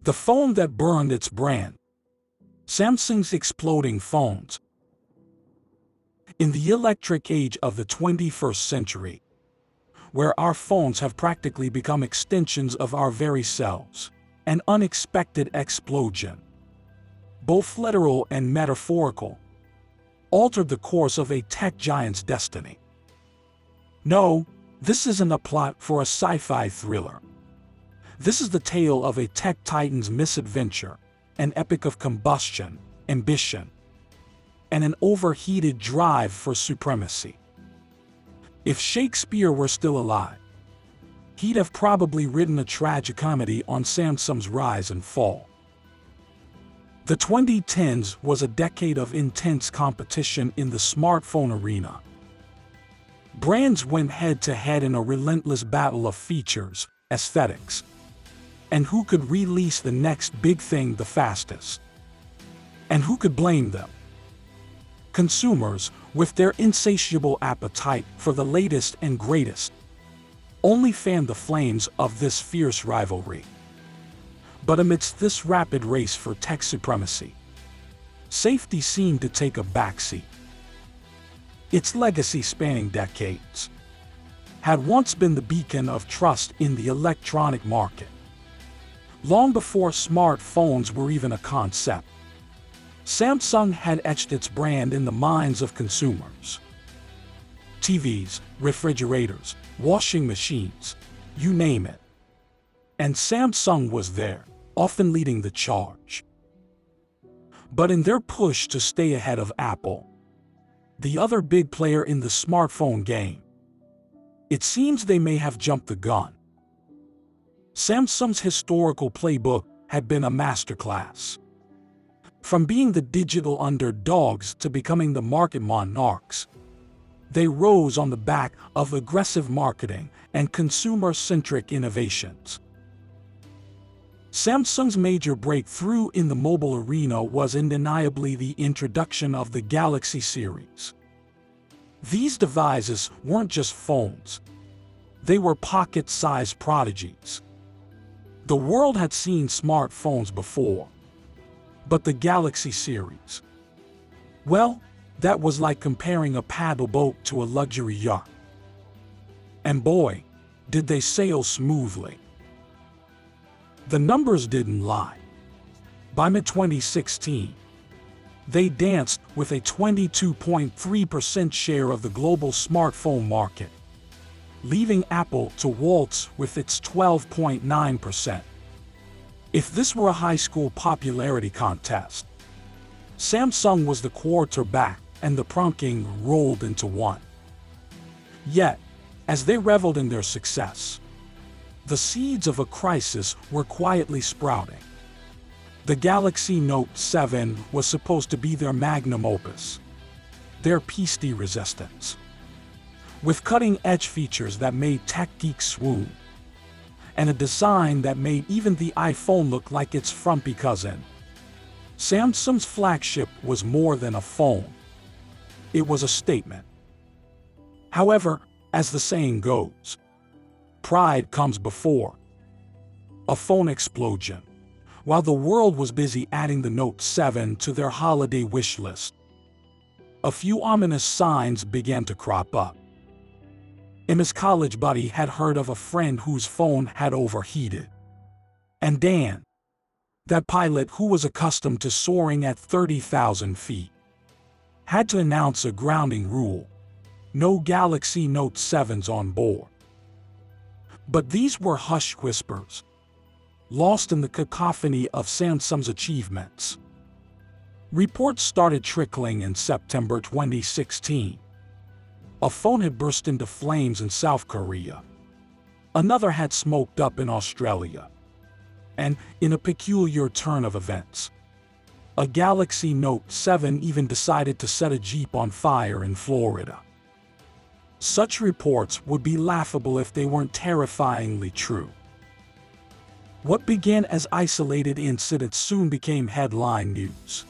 The phone that burned its brand. Samsung's exploding phones. In the electric age of the 21st century, where our phones have practically become extensions of our very selves, an unexpected explosion, both literal and metaphorical, altered the course of a tech giant's destiny. No, this isn't a plot for a sci-fi thriller. This is the tale of a tech titan's misadventure, an epic of combustion, ambition, and an overheated drive for supremacy. If Shakespeare were still alive, he'd have probably written a tragicomedy on Samsung's rise and fall. The 2010s was a decade of intense competition in the smartphone arena. Brands went head-to-head in a relentless battle of features, aesthetics, and who could release the next big thing the fastest. And who could blame them? Consumers, with their insatiable appetite for the latest and greatest, only fanned the flames of this fierce rivalry. But amidst this rapid race for tech supremacy, safety seemed to take a backseat. Its legacy spanning decades had once been the beacon of trust in the electronic market. Long before smartphones were even a concept, Samsung had etched its brand in the minds of consumers. TVs, refrigerators, washing machines, you name it. And Samsung was there, often leading the charge. But in their push to stay ahead of Apple, the other big player in the smartphone game, it seems they may have jumped the gun. Samsung's historical playbook had been a masterclass. From being the digital underdogs to becoming the market monarchs, they rose on the back of aggressive marketing and consumer-centric innovations. Samsung's major breakthrough in the mobile arena was undeniably the introduction of the Galaxy series. These devices weren't just phones. They were pocket-sized prodigies. The world had seen smartphones before, but the Galaxy series, well, that was like comparing a paddle boat to a luxury yacht. And boy, did they sail smoothly. The numbers didn't lie. By mid-2016, they danced with a 22.3% share of the global smartphone market, leaving Apple to waltz with its 12.9%. If this were a high school popularity contest, Samsung was the quarterback and the prom king rolled into one. Yet, as they reveled in their success, the seeds of a crisis were quietly sprouting. The Galaxy Note 7 was supposed to be their magnum opus, their piece de resistance, with cutting-edge features that made tech geeks swoon, and a design that made even the iPhone look like its frumpy cousin. Samsung's flagship was more than a phone. It was a statement. However, as the saying goes, pride comes before a phone explosion. While the world was busy adding the Note 7 to their holiday wish list, a few ominous signs began to crop up. Emma's college buddy had heard of a friend whose phone had overheated. And Dan, that pilot who was accustomed to soaring at 30,000 feet, had to announce a grounding rule: no Galaxy Note 7s on board. But these were hushed whispers, lost in the cacophony of Samsung's achievements. Reports started trickling in September 2016. A phone had burst into flames in South Korea. Another had smoked up in Australia. And, in a peculiar turn of events, a Galaxy Note 7 even decided to set a Jeep on fire in Florida. Such reports would be laughable if they weren't terrifyingly true. What began as isolated incidents soon became headline news.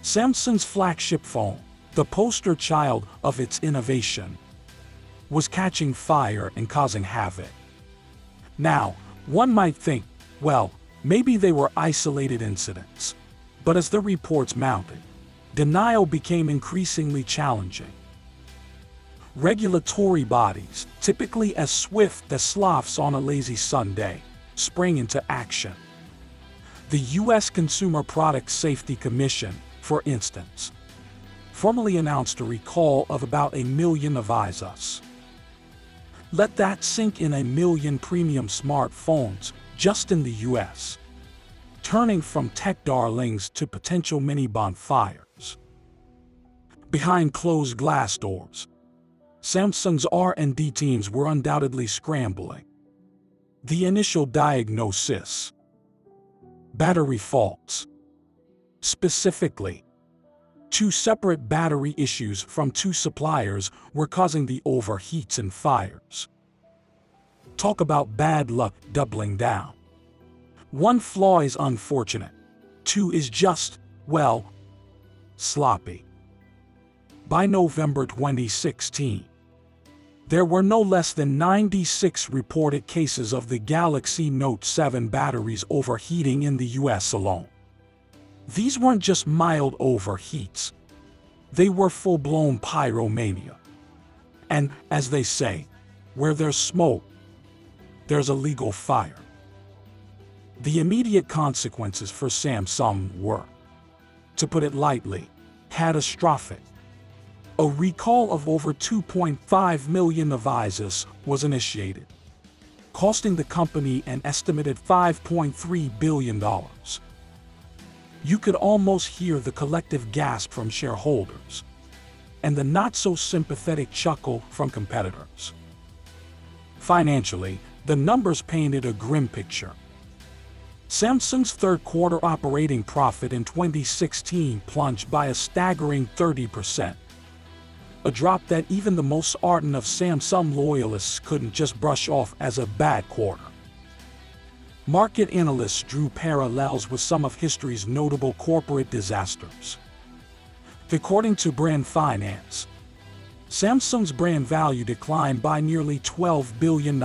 Samsung's flagship phone, the poster child of its innovation, was catching fire and causing havoc. Now, one might think, well, Maybe they were isolated incidents, but as the reports mounted, denial became increasingly challenging. Regulatory bodies, typically as swift as sloths on a lazy Sunday, sprang into action. The U.S. Consumer Product Safety Commission, for instance, formally announced a recall of about 1 million devices. Let that sink in: 1 million premium smartphones just in the U.S., turning from tech darlings to potential mini bonfires. Behind closed glass doors, Samsung's R&D teams were undoubtedly scrambling. The initial diagnosis: battery faults. Specifically, 2 separate battery issues from 2 suppliers were causing the overheats and fires. Talk about bad luck doubling down. 1 flaw is unfortunate, 2 is just, well, sloppy. By November 2016, there were no less than 96 reported cases of the Galaxy Note 7 batteries overheating in the US alone. These weren't just mild overheats. They were full-blown pyromania. And, as they say, where there's smoke, there's a legal fire. The immediate consequences for Samsung were, to put it lightly, catastrophic. A recall of over 2.5 million devices was initiated, costing the company an estimated $5.3 billion. You could almost hear the collective gasp from shareholders, and the not-so-sympathetic chuckle from competitors. Financially, the numbers painted a grim picture. Samsung's third-quarter operating profit in 2016 plunged by a staggering 30%. A drop that even the most ardent of Samsung loyalists couldn't just brush off as a bad quarter. Market analysts drew parallels with some of history's notable corporate disasters. According to Brand Finance, Samsung's brand value declined by nearly $12 billion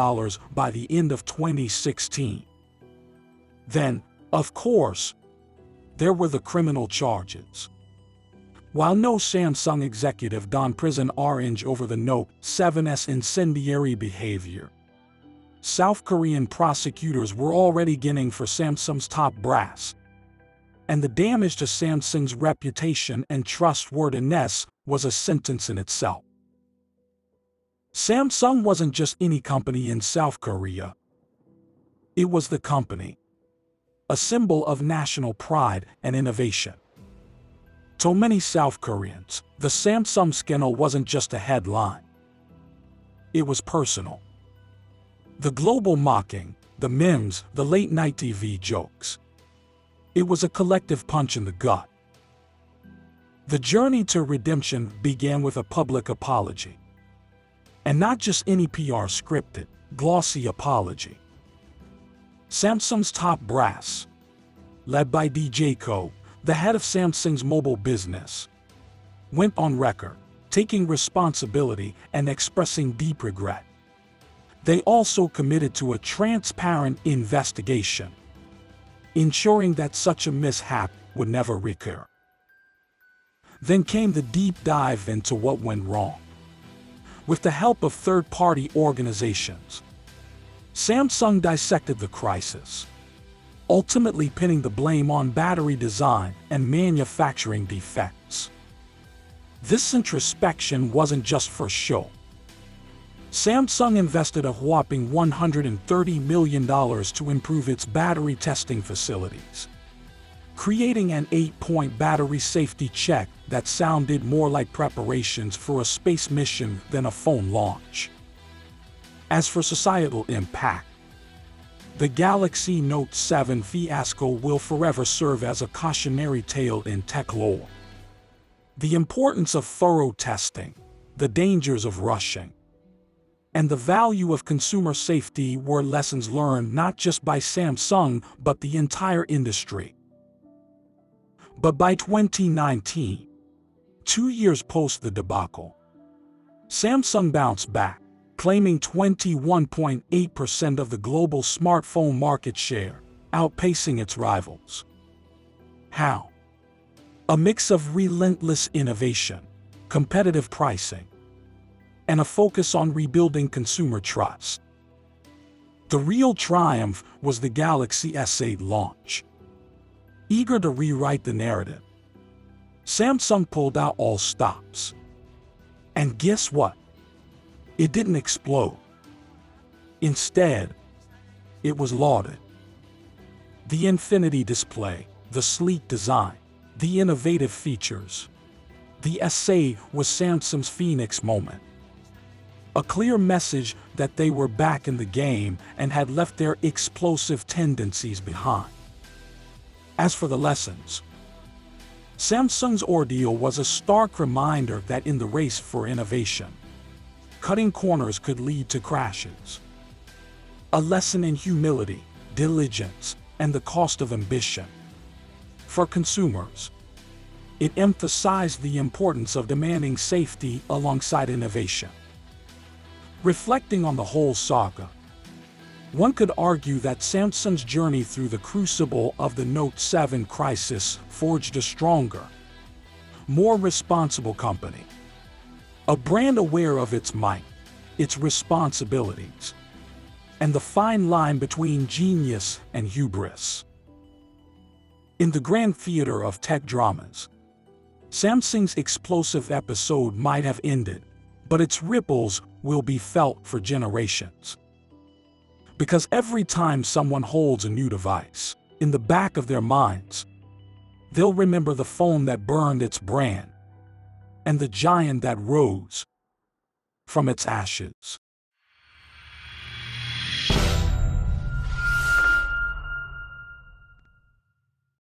by the end of 2016. Then, of course, there were the criminal charges. While no Samsung executive donned prison orange over the Note 7's incendiary behavior, South Korean prosecutors were already gunning for Samsung's top brass. And the damage to Samsung's reputation and trustworthiness was a sentence in itself. Samsung wasn't just any company in South Korea. It was the company, a symbol of national pride and innovation. To many South Koreans, the Samsung scandal wasn't just a headline. It was personal. The global mocking, the memes, the late-night TV jokes. It was a collective punch in the gut. The journey to redemption began with a public apology. And not just any PR scripted, glossy apology. Samsung's top brass, led by DJ Ko, the head of Samsung's mobile business, went on record, taking responsibility and expressing deep regret. They also committed to a transparent investigation, ensuring that such a mishap would never recur. Then came the deep dive into what went wrong. With the help of third-party organizations, Samsung dissected the crisis, ultimately pinning the blame on battery design and manufacturing defects. This introspection wasn't just for show. Samsung invested a whopping $130 million to improve its battery testing facilities, creating an 8-point battery safety check that sounded more like preparations for a space mission than a phone launch. As for societal impact, the Galaxy Note 7 fiasco will forever serve as a cautionary tale in tech lore. The importance of thorough testing, the dangers of rushing, and the value of consumer safety were lessons learned not just by Samsung but the entire industry. But by 2019, 2 years post the debacle, Samsung bounced back, claiming 21.8% of the global smartphone market share, outpacing its rivals. How? A mix of relentless innovation, competitive pricing, and a focus on rebuilding consumer trust. The real triumph was the Galaxy S8 launch. Eager to rewrite the narrative, Samsung pulled out all stops. And guess what? It didn't explode. Instead, it was lauded. The infinity display, the sleek design, the innovative features. The S8 was Samsung's Phoenix moment. A clear message that they were back in the game and had left their explosive tendencies behind. As for the lessons, Samsung's ordeal was a stark reminder that in the race for innovation, cutting corners could lead to crashes. A lesson in humility, diligence, and the cost of ambition. For consumers, it emphasized the importance of demanding safety alongside innovation. Reflecting on the whole saga, one could argue that Samsung's journey through the crucible of the Note 7 crisis forged a stronger, more responsible company. A brand aware of its might, its responsibilities, and the fine line between genius and hubris. In the grand theater of tech dramas, Samsung's explosive episode might have ended, but its ripples will be felt for generations. Because every time someone holds a new device, in the back of their minds, they'll remember the phone that burned its brand and the giant that rose from its ashes.